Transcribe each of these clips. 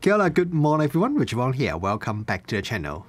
Good morning everyone, Richard here. Welcome back to the channel.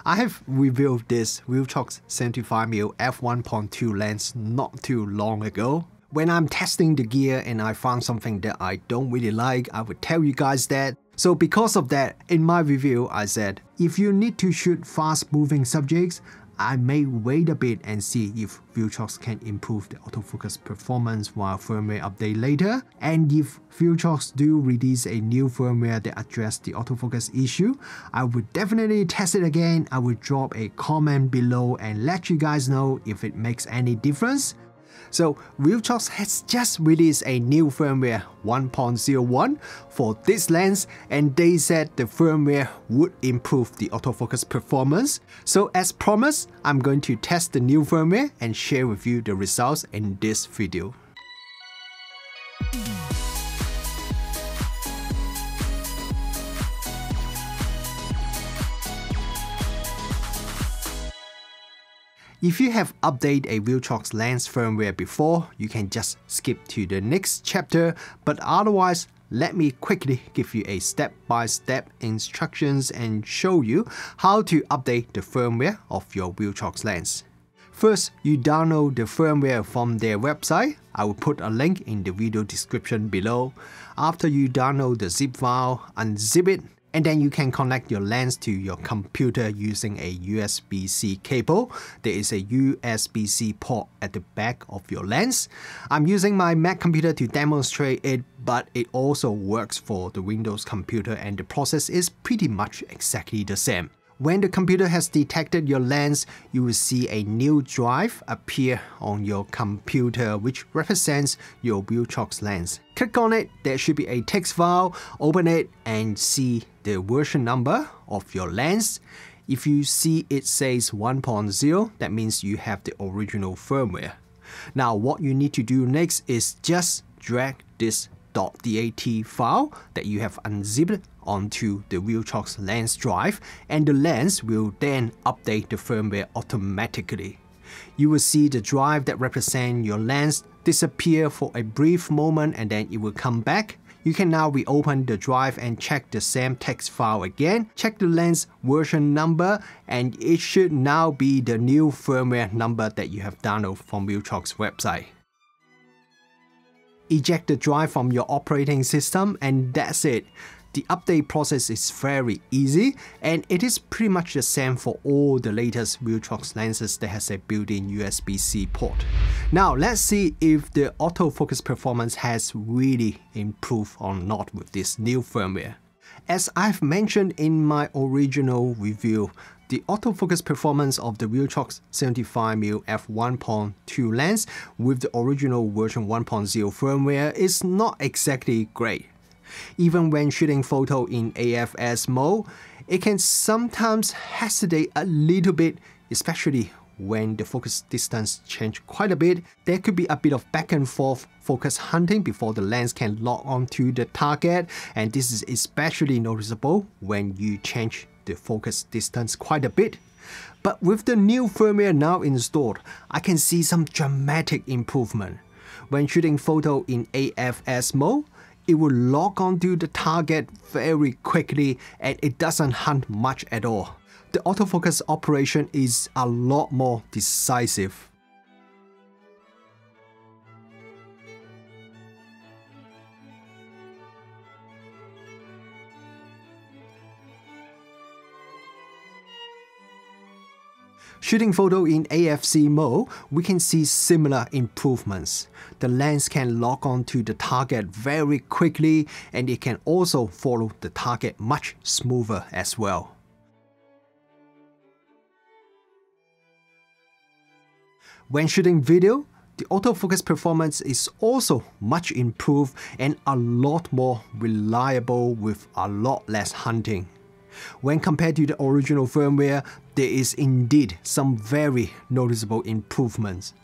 I have reviewed this Viltrox 75mm f1.2 lens not too long ago. When I'm testing the gear and I found something that I don't really like, I would tell you guys that. So because of that, in my review I said, if you need to shoot fast moving subjects, I may wait a bit and see if Viltrox can improve the autofocus performance while firmware update later. And if Viltrox do release a new firmware that address the autofocus issue, I would definitely test it again. I would drop a comment below and let you guys know if it makes any difference. So Viltrox has just released a new firmware 1.01 for this lens, and they said the firmware would improve the autofocus performance. So as promised, I'm going to test the new firmware and share with you the results in this video. If you have updated a Viltrox lens firmware before, you can just skip to the next chapter, but otherwise, let me quickly give you a step-by-step instructions and show you how to update the firmware of your Viltrox lens. First, you download the firmware from their website. I will put a link in the video description below. After you download the zip file, unzip it, and then you can connect your lens to your computer using a USB-C cable. There is a USB-C port at the back of your lens. I'm using my Mac computer to demonstrate it, but it also works for the Windows computer and the process is pretty much exactly the same. When the computer has detected your lens, you will see a new drive appear on your computer which represents your Viltrox lens. Click on it, there should be a text file, open it and see the version number of your lens. If you see it says 1.0, that means you have the original firmware. Now what you need to do next is just drag this .dat file that you have unzipped onto the Viltrox lens drive, and the lens will then update the firmware automatically. You will see the drive that represents your lens disappear for a brief moment and then it will come back. You can now reopen the drive and check the same text file again, check the lens version number, and it should now be the new firmware number that you have downloaded from Viltrox website. Eject the drive from your operating system and that's it. The update process is very easy and it is pretty much the same for all the latest Viltrox lenses that has a built-in USB-C port. Now let's see if the autofocus performance has really improved or not with this new firmware. As I've mentioned in my original review, the autofocus performance of the Viltrox 75mm f1.2 lens with the original version 1.0 firmware is not exactly great. Even when shooting photo in AFS mode, it can sometimes hesitate a little bit, especially when the focus distance changes quite a bit. There could be a bit of back and forth focus hunting before the lens can lock onto the target, and this is especially noticeable when you change the focus distance quite a bit. But with the new firmware now installed, I can see some dramatic improvement. When shooting photo in AFS mode, it will lock onto the target very quickly and it doesn't hunt much at all. The autofocus operation is a lot more decisive. Shooting photo in AFC mode, we can see similar improvements. The lens can lock onto the target very quickly and it can also follow the target much smoother as well. When shooting video, the autofocus performance is also much improved and a lot more reliable with a lot less hunting. When compared to the original firmware, there is indeed some very noticeable improvements.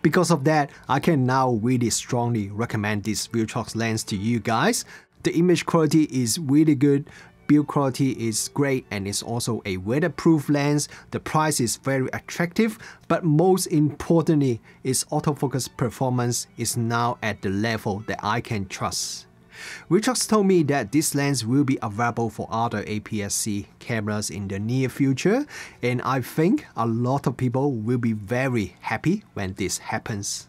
Because of that, I can now really strongly recommend this Viltrox lens to you guys. The image quality is really good, build quality is great, and it's also a weatherproof lens. The price is very attractive, but most importantly, its autofocus performance is now at the level that I can trust. Viltrox told me that this lens will be available for other APS-C cameras in the near future, and I think a lot of people will be very happy when this happens.